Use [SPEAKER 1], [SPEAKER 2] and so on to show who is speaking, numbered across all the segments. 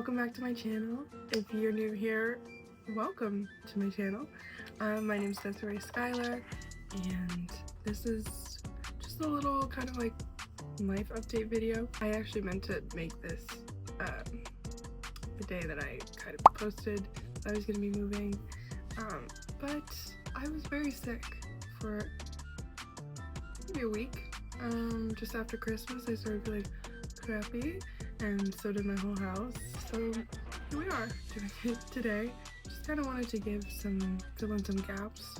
[SPEAKER 1] welcome back to my channel. If you're new here, welcome to my channel. My name is Desiree Skylar, and this is just a little kind of like life update video. I actually meant to make this the day that I kind of posted that I was going to be moving, but I was very sick for maybe a week. Just after Christmas I started feeling crappy, and so did my whole house. So here we are doing it today. Just kind of wanted to fill in some gaps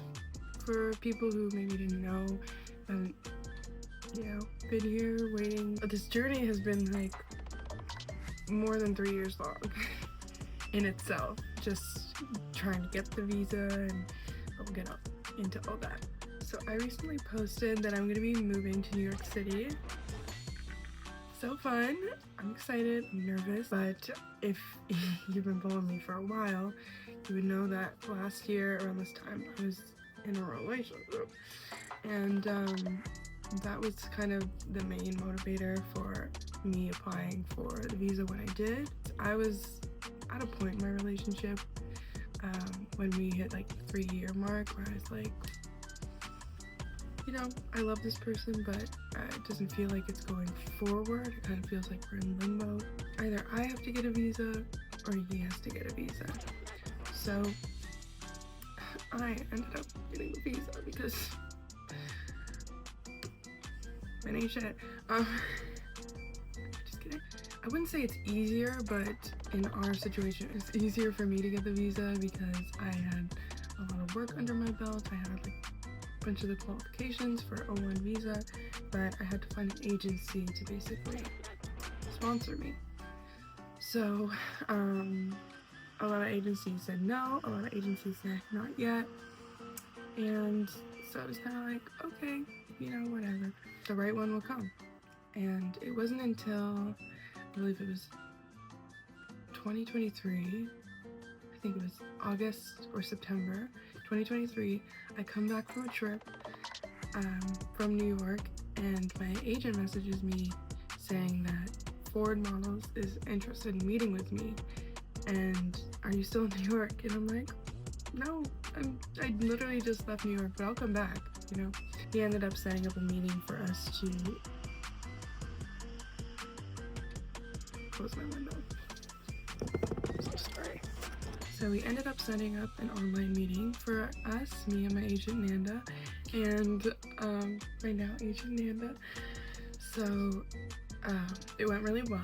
[SPEAKER 1] for people who maybe didn't know, and been here waiting. But this journey has been like more than 3 years long in itself, just trying to get the visa, and we'll get into all that. So I recently posted that I'm going to be moving to New York City. So fun. I'm excited, I'm nervous, but if you've been following me for a while, you would know that last year around this time I was in a relationship, and that was kind of the main motivator for me applying for the visa when I did. I was at a point in my relationship when we hit like the 3-year mark where I was like, I love this person, but it doesn't feel like it's going forward. It kind of feels like we're in limbo. Either I have to get a visa or he has to get a visa. So I ended up getting a visa because it ain't shit. Just kidding. I wouldn't say it's easier, but in our situation it's easier for me to get the visa because I had a lot of work under my belt. I had like bunch of the qualifications for O1 visa, but I had to find an agency to basically sponsor me. So a lot of agencies said no, a lot of agencies said not yet, and so I was kind of like, okay, whatever, the right one will come. And it wasn't until I believe it was 2023, I think it was August or September 2023, I come back from a trip from New York, and my agent messages me saying that Ford Models is interested in meeting with me, and are you still in New York? And I'm like, no, I literally just left New York, but I'll come back. He ended up setting up a meeting for us to close my window. I'm so sorry. So we ended up setting up an online meeting for us, me and my agent Nanda, and right now agent Nanda. So it went really well,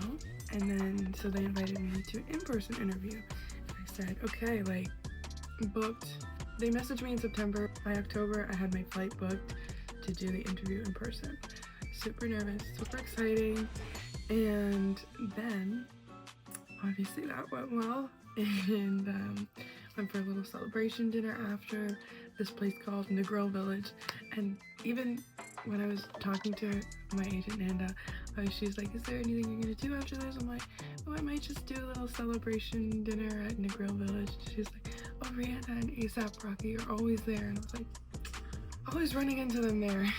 [SPEAKER 1] and then so they invited me to an in-person interview. I said, okay, like booked. They messaged me in September. By October I had my flight booked to do the interview in person. Super nervous, super exciting, and then obviously that went well, and went for a little celebration dinner after this place called Negril Village. And even when I was talking to my agent Nanda, she's like, is there anything you're gonna do after this? I'm like, oh, I might just do a little celebration dinner at Negril Village. She's like, oh, Rihanna and A$AP Rocky are always there. And I was like, always running into them there.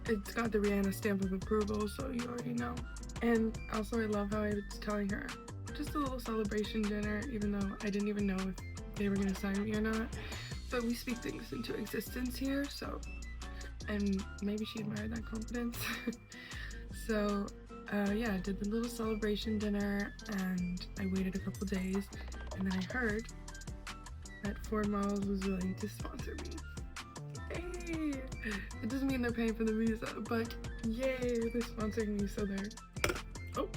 [SPEAKER 1] It's got the Rihanna stamp of approval, so you already know. And also I love how I was telling her, just a little celebration dinner, even though I didn't even know if they were gonna sign me or not. But we speak things into existence here, so, and maybe she admired that confidence. So yeah, I did the little celebration dinner, and I waited a couple days, and then I heard that Ford Models was willing to sponsor me. Yay! It doesn't mean they're paying for the visa, but yay, they're sponsoring me. So they're, oh,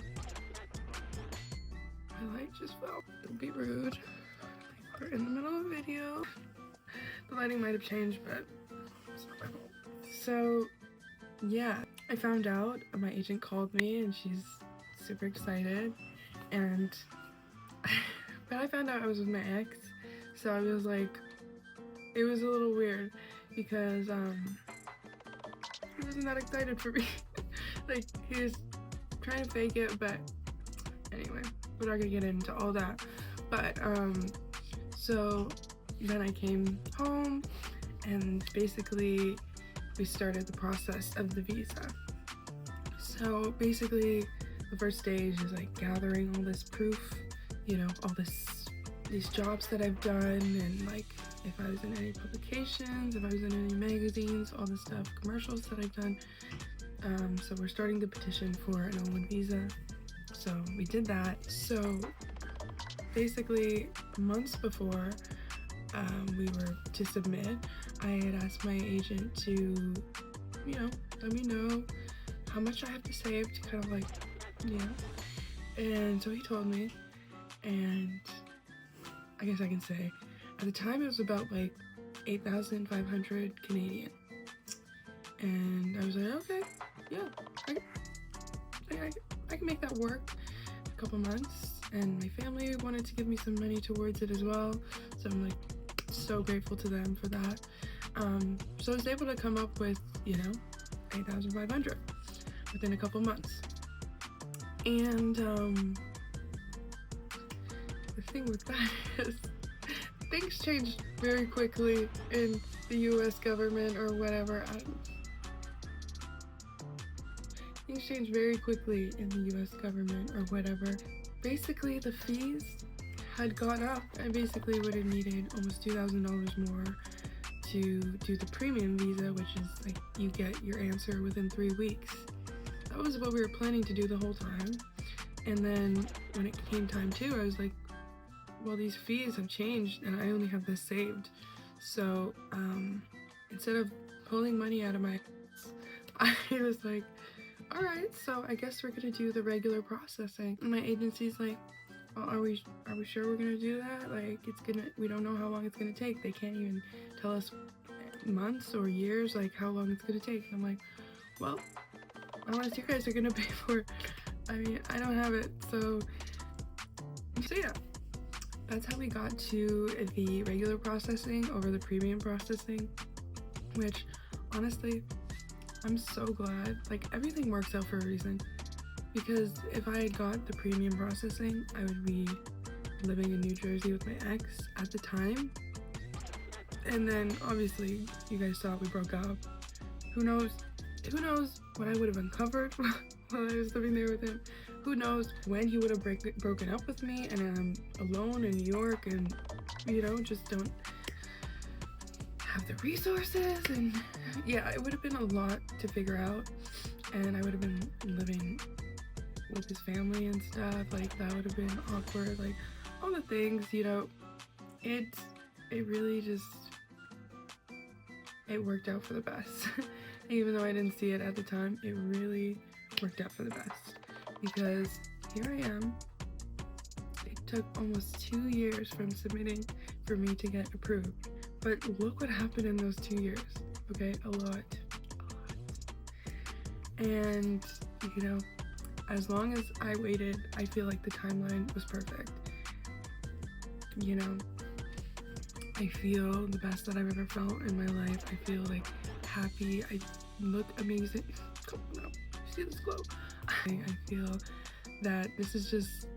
[SPEAKER 1] my light just fell. Don't be rude. We're in the middle of a video. The lighting might have changed, but it's not my fault. So yeah, I found out, my agent called me and she's super excited, and but I found out I was with my ex, so I was like, it was a little weird because he wasn't that excited for me. Like, he was trying to fake it, but anyway, we're not gonna get into all that. But so then I came home, and basically we started the process of the visa. So basically the first stage is like gathering all this proof, you know, all these jobs that I've done, and like if I was in any publications, if I was in any magazines, all the stuff, commercials that I've done. So we're starting the petition for an O1 visa. So we did that. So basically months before we were to submit, I had asked my agent to, you know, let me know how much I have to save to kind of like, you know. And so he told me, and I guess I can say, at the time it was about like 8,500 Canadian. And I was like, okay, yeah, I can make that work a couple months. And my family wanted to give me some money towards it as well. So I'm like so grateful to them for that. So I was able to come up with, you know, 8,500 within a couple months. And the thing with that is things changed very quickly in the US government or whatever. Things changed very quickly in the US government or whatever. Basically, the fees had gone up. I basically would have needed almost $2,000 more to do the premium visa, which is like you get your answer within 3 weeks. That was what we were planning to do the whole time. And then when it came time to, I was like, well, these fees have changed and I only have this saved. So instead of pulling money out of my I was like, all right, so I guess we're gonna do the regular processing. And my agency's like, well, are we sure we're gonna do that? Like, we don't know how long it's gonna take. They can't even tell us months or years, like how long it's gonna take. And I'm like, well, unless you guys are gonna pay for it, I mean, I don't have it. So yeah, that's how we got to the regular processing over the premium processing, which honestly, I'm so glad. Like, everything works out for a reason, because if I had got the premium processing, I would be living in New Jersey with my ex at the time, and then obviously you guys saw we broke up. Who knows what I would have uncovered while I was living there with him. Who knows when he would have broken up with me, and I'm alone in New York, and you know, just don't have the resources. And yeah, it would have been a lot to figure out, and I would have been living with his family and stuff. Like, that would have been awkward, like all the things, you know. It really just, it worked out for the best. Even though I didn't see it at the time, it really worked out for the best, because here I am. It took almost 2 years from submitting for me to get approved, but look what happened in those 2 years. Okay, a lot. And you know, as long as I waited, I feel like the timeline was perfect. You know, I feel the best that I've ever felt in my life. I feel like happy. I look amazing. Come on now, see this glow. I feel that this is just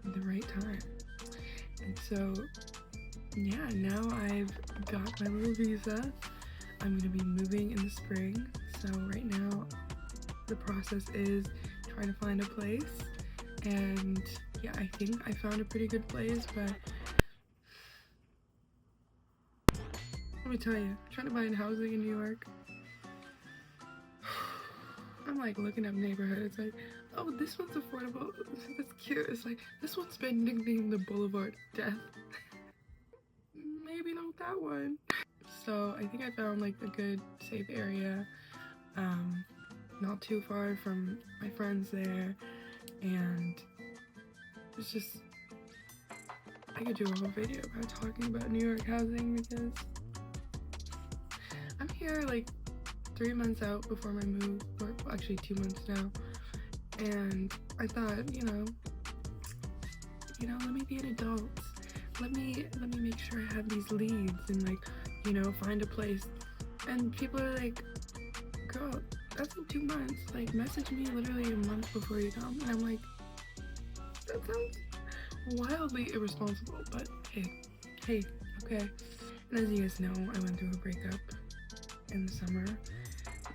[SPEAKER 1] the right time. And so yeah, now I've got my little visa. I'm gonna be moving in the spring. So right now the process is trying to find a place, and yeah, I think I found a pretty good place. But let me tell you, trying to find housing in New York, I'm like looking up neighborhoods, like, oh, this one's affordable, that's cute. It's like, this one's been nicknamed the Boulevard of Death. Maybe not that one. So I think I found like a good safe area, not too far from my friends there, and it's just, I could do a whole video about talking about New York housing, because I'm here like 3 months out before my move, or well, actually 2 months now, and I thought, you know, let me be an adult. Let me make sure I have these leads and, like, you know, find a place. And people are like, girl, that's in 2 months. Like, message me literally a month before you come. And I'm like, that sounds wildly irresponsible, but hey, okay. And as you guys know, I went through a breakup in the summer,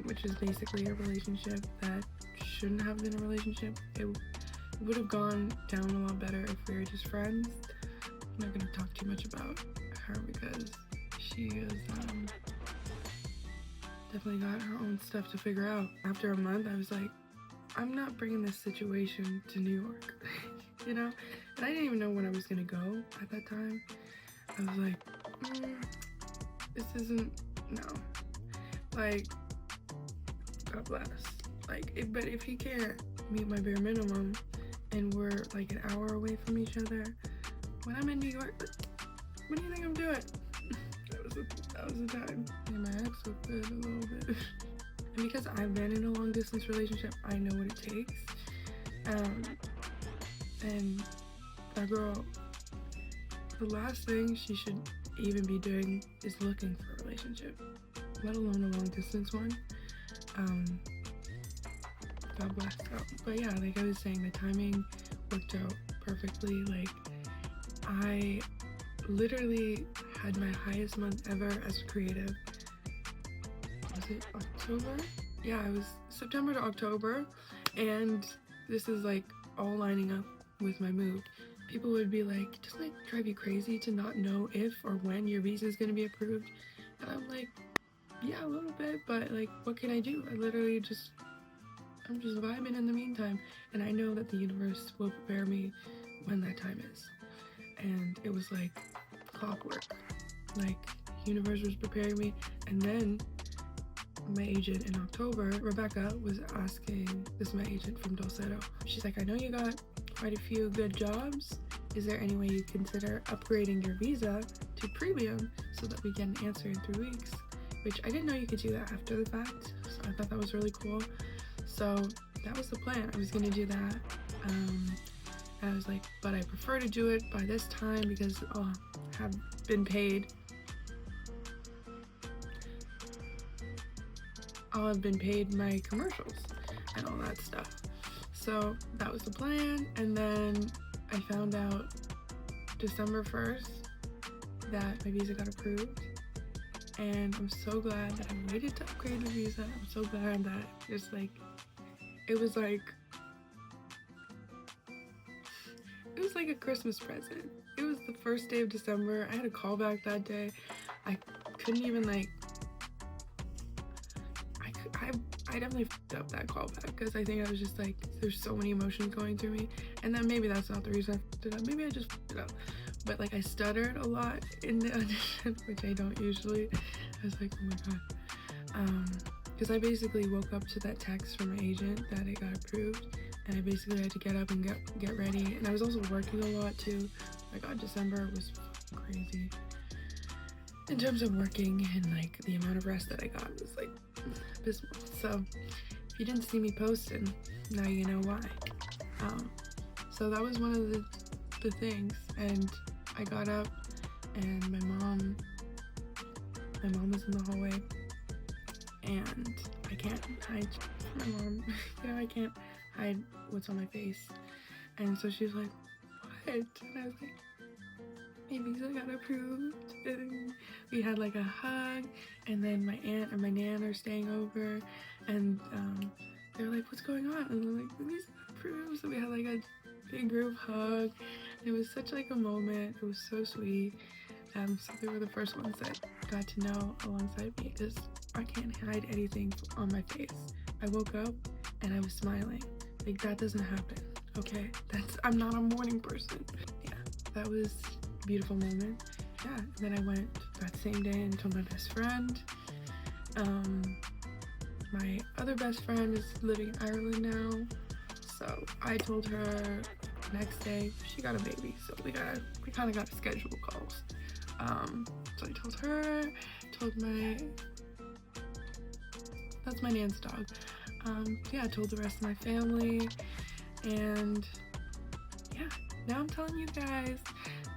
[SPEAKER 1] which is basically a relationship that shouldn't have been a relationship. would have gone down a lot better if we were just friends. I'm not gonna talk too much about her because she is definitely got her own stuff to figure out. After a month, I was like, I'm not bringing this situation to New York, you know? And I didn't even know when I was gonna go at that time. I was like, this isn't, no. Like, God bless. Like, but if he can't meet my bare minimum and we're like an hour away from each other, when I'm in New York, what do you think I'm doing? That was the time. And my ex looked good a little bit. And because I've been in a long distance relationship, I know what it takes. And that girl, the last thing she should even be doing is looking for a relationship, let alone a long distance one. God bless. But yeah, like I was saying, the timing worked out perfectly. Like, I literally had my highest month ever as a creative. Was it October? Yeah, it was September to October, and this is like all lining up with my move. People would be like, doesn't it drive you crazy to not know if or when your visa is going to be approved? And I'm like, yeah, a little bit, but like, what can I do? I'm just vibing in the meantime, and I know that the universe will prepare me when that time is. And it was like clockwork. Like, the universe was preparing me, and then my agent in October, Rebecca, was asking, this is my agent from Dulceto, she's like, I know you got quite a few good jobs. Is there any way you consider upgrading your visa to premium so that we get an answer in 3 weeks? Which I didn't know you could do that after the fact, so I thought that was really cool. So that was the plan. I was gonna do that. And I was like, but I prefer to do it by this time because I have been paid. I'll have been paid my commercials and all that stuff. So that was the plan. And then I found out December 1st that my visa got approved. And I'm so glad that I waited to upgrade the visa. I'm so glad that just like, it was like a Christmas present. It was the first day of December. I had a callback that day. I couldn't even like, I definitely fucked up that callback because I think I was just like, there's so many emotions going through me. And then maybe that's not the reason I fucked it up. Maybe I just fucked it up. But like, I stuttered a lot in the audition, which I don't usually. I was like, oh my God. Because I basically woke up to that text from my agent that it got approved, and I basically had to get up and get ready. And I was also working a lot too. Oh my God, December was crazy in terms of working, and like the amount of rest that I got was like abysmal. So if you didn't see me posting, now you know why. So that was one of the things. And I got up, and my mom was in the hallway, and I can't hide my mom. You know, I can't hide what's on my face. And so she was like, what? And I was like, my visa got approved. And we had like a hug, and then my aunt and my nan are staying over, and they're like, what's going on? And I'm like, the visa got approved. So we had like a big group hug. It was such like a moment. It was so sweet. So they were the first ones that got to know alongside me, because I can't hide anything on my face. I woke up and I was smiling. Like, that doesn't happen, okay? I'm not a morning person. Yeah, that was a beautiful moment. Yeah, and then I went that same day and told my best friend. My other best friend is living in Ireland now, so I told her next day. She got a baby, so we kind of got to schedule calls. So I told her, that's my nan's dog. Yeah, I told the rest of my family, and yeah, now I'm telling you guys.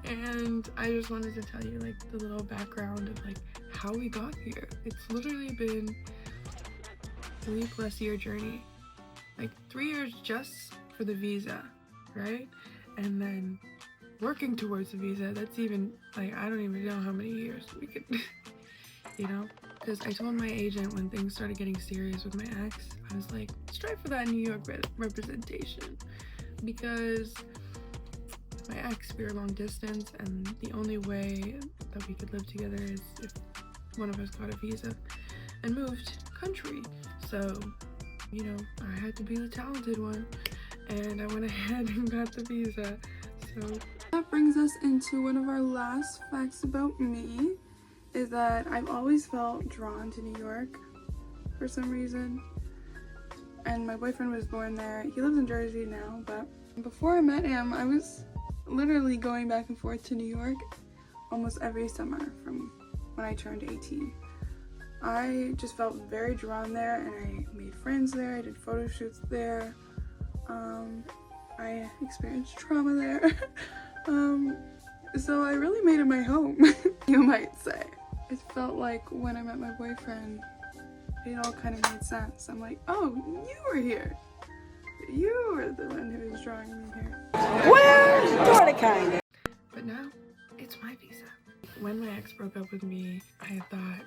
[SPEAKER 1] And I just wanted to tell you like the little background of like how we got here. It's literally been a 3+ year journey, like 3 years just for the visa, right? And then working towards the visa, that's even like, I don't even know how many years we could, you know? Because I told my agent when things started getting serious with my ex, I was like, strive for that New York representation. because my ex, we were long distance, and the only way that we could live together is if one of us got a visa and moved country. So, you know, I had to be the talented one, and I went ahead and got the visa. So that brings us into one of our last facts about me, is that I've always felt drawn to New York for some reason. And my boyfriend was born there. He lives in Jersey now, but before I met him, I was literally going back and forth to New York almost every summer from when I turned 18. I just felt very drawn there, and I made friends there. I did photo shoots there. I experienced trauma there. So I really made it my home, you might say. It felt like when I met my boyfriend, it all kind of made sense. I'm like, oh, you were here. You were the one who was drawing me here.
[SPEAKER 2] Well, sorta kinda.
[SPEAKER 1] But now, it's my visa. When my ex broke up with me, I thought,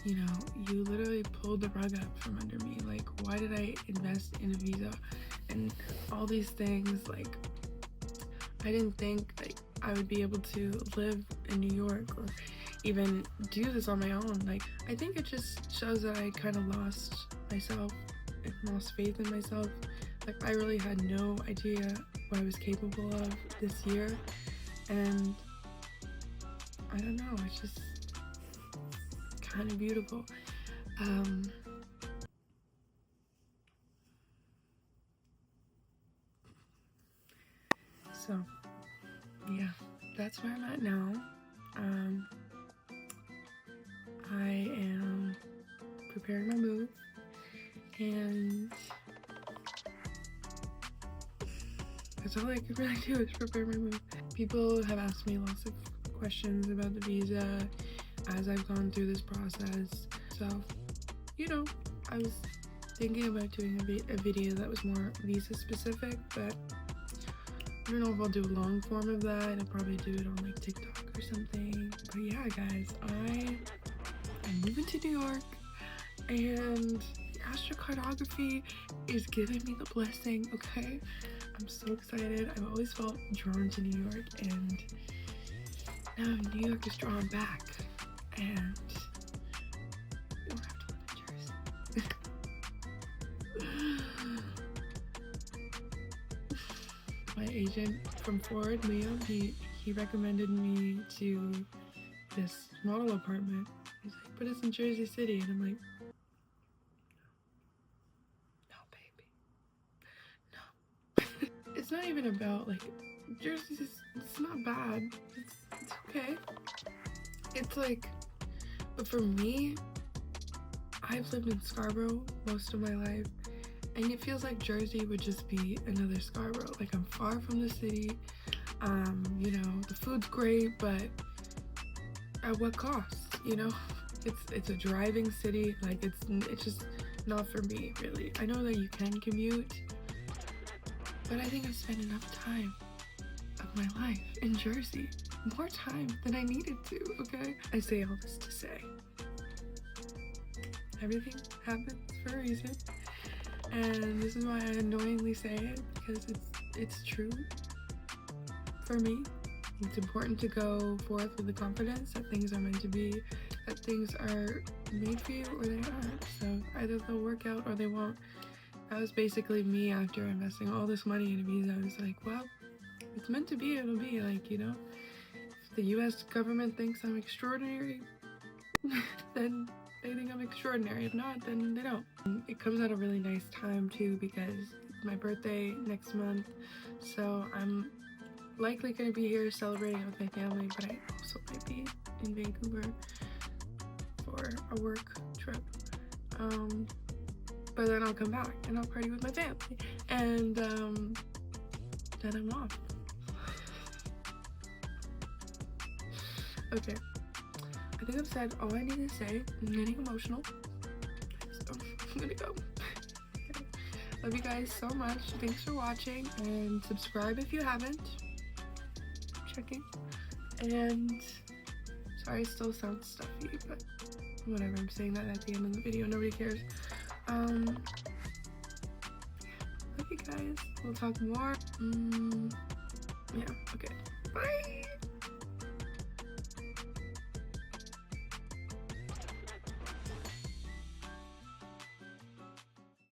[SPEAKER 1] you know, you literally pulled the rug up from under me. Like, why did I invest in a visa and all these things? Like, I didn't think like I would be able to live in New York or even do this on my own. Like, I think it just shows that I kind of lost myself and lost faith in myself. Like, I really had no idea what I was capable of this year, and I don't know, it's just kind of beautiful. So yeah, that's where I'm at now. I am preparing my move, and that's all I can really do is prepare my move. People have asked me lots of questions about the visa as I've gone through this process. So, you know, I was thinking about doing a video that was more visa specific, but I don't know if I'll do a long form of that. I'll probably do it on like TikTok or something. But yeah, guys, I'm moving to New York, and astrocartography is giving me the blessing, okay? I'm so excited. I've always felt drawn to New York, and now New York is drawn back, and we don't have to live in Jersey. My agent from Ford, Leo, he recommended me to this model apartment. He's like, but it's in Jersey City, and I'm like, no, baby, no. It's not even about like Jersey. It's not bad. It's okay. It's like, but for me, I've lived in Scarborough most of my life, and it feels like Jersey would just be another Scarborough. Like, I'm far from the city. You know, the food's great, but at what cost? You know, it's a driving city. Like, it's just not for me, really. I know that you can commute, but I think I spent enough time of my life in Jersey, more time than I needed to. Okay, I say all this to say everything happens for a reason. And this is why I annoyingly say it, because it's true for me. It's important to go forth with the confidence that things are meant to be, that things are made for you or they aren't. So either they'll work out or they won't. That was basically me after investing all this money in a visa. I was like, well, it's meant to be, it'll be. Like, you know, if the US government thinks I'm extraordinary, then they think I'm extraordinary. If not, then they don't. It comes at a really nice time too, because it's my birthday next month, so I'm likely going to be here celebrating with my family, but I also might be in Vancouver for a work trip. But then I'll come back and I'll party with my family, and then I'm off. Okay, I think I've said all I need to say. I'm getting emotional, so I'm gonna go. Okay. Love you guys so much. Thanks for watching, and subscribe if you haven't. Checking. And sorry, it still sounds stuffy, but whatever. I'm saying that at the end of the video. Nobody cares. Love you guys. We'll talk more. Yeah, okay. Bye!